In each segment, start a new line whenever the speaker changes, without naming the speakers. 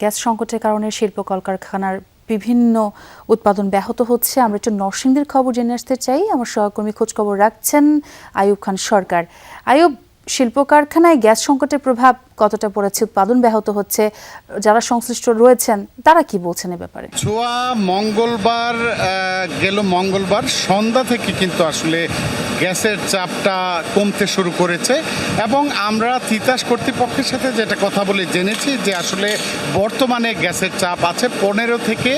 Gas সংকটের কারণে শিল্প কলকারখানার বিভিন্ন উৎপাদন ব্যাহত হচ্ছে। আমরা একটু নরসিংদীর খবর জেনে আসতে চাই। আমার সহকর্মী খোঁজখবর রাখছেন আইয়ুব খান সরকার। আইয়ুব, শিল্প কারখানায় গ্যাস সংকটের প্রভাব কতটা পড়েছে, উৎপাদন ব্যাহত হচ্ছে, যারা সংশ্লিষ্ট রয়েছেন তারা কি বলছেন এ ব্যাপারে?
ছোয়া মঙ্গলবার সন্ধ্যা থেকে কিন্তু আসলে গ্যাসের চাপটা কমতে শুরু করেছে এবং আমরা তিতাস কর্তৃপক্ষের সাথে যেটা কথা বলে জেনেছি যে আসলে বর্তমানে গ্যাসের চাপ আছে 15 থেকে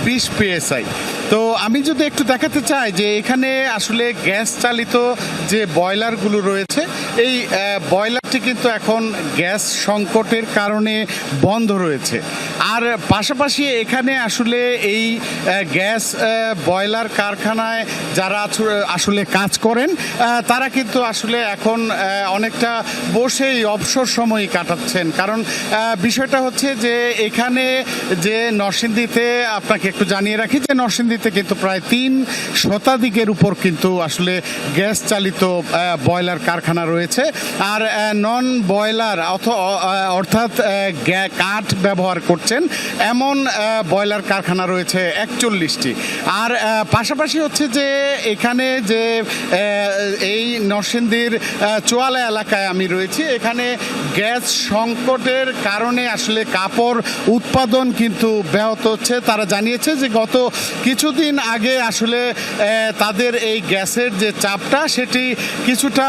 20 PSI। তো আমি যদি একটু দেখাতে চাই যে এখানে আসলে গ্যাস চালিত যে বয়লারগুলো রয়েছে এই বয়লারটি কিন্তু এখন গ্যাস সংকটের কারণে বন্ধ রয়েছে। আর পাশাপাশি এখানে আসলে এই গ্যাস বয়লার কারখানায় যারা আসলে কাজ করেন তারা কিন্তু আসলে এখন অনেকটা বসেই অবসর সময় কাটাচ্ছেন। কারণ বিষয়টা হচ্ছে যে এখানে যে নরসিংদীতে আপনাকে একটু জানিয়ে রাখি যে নরসিংদীতে কিন্তু প্রায় 3 শতাধিকের উপর কিন্তু আসলে গ্যাস চালিত বয়লার কারখানা রয়েছে। আর নন বয়লার অর্থাৎ কাঠ ব্যবহার করছেন এমন বয়লার কারখানা রয়েছে 41টি। আর পাশাপাশি হচ্ছে যে এখানে যে এই নরসিংদীর চোয়ালা এলাকায় আমি রয়েছি, এখানে গ্যাস সংকটের কারণে আসলে কাপড় উৎপাদন কিন্তু ব্যাহত হচ্ছে। তারা জানিয়েছে যে গত কিছুদিন আগে আসলে তাদের এই গ্যাসের যে চাপটা সেটি কিছুটা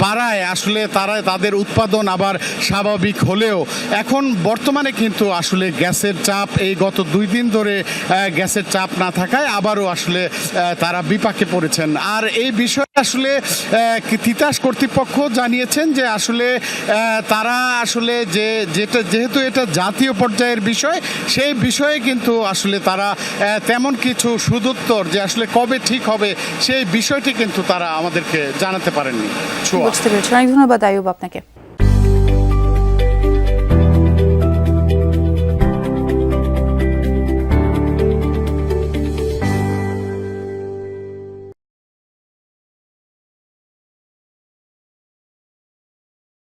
বাড়ায় আসলে তাদের উৎপাদন আবার স্বাভাবিক হলেও এখন বর্তমানে কিন্তু আসলে গ্যাসের চাপ এই গত 2 দিন ধরে গ্যাসের চাপ না থাকায় আবারও আসলে তারা বিপাকে পড়েছেন। আর এই বিষয়ে আসলে তিতাস কর্তৃপক্ষ জানিয়েছেন যে আসলে তারা আসলে যেহেতু এটা জাতীয় পর্যায়ের বিষয় সেই বিষয়ে কিন্তু আসলে তারা তেমন কিছু সুদুত্তর যে আসলে কবে ঠিক হবে সেই বিষয়টি কিন্তু তারা আমাদেরকে জানাতে পারেননি।
বুঝতে পেরেছি। অনেক ধন্যবাদ আইয়ুব আপনাকে।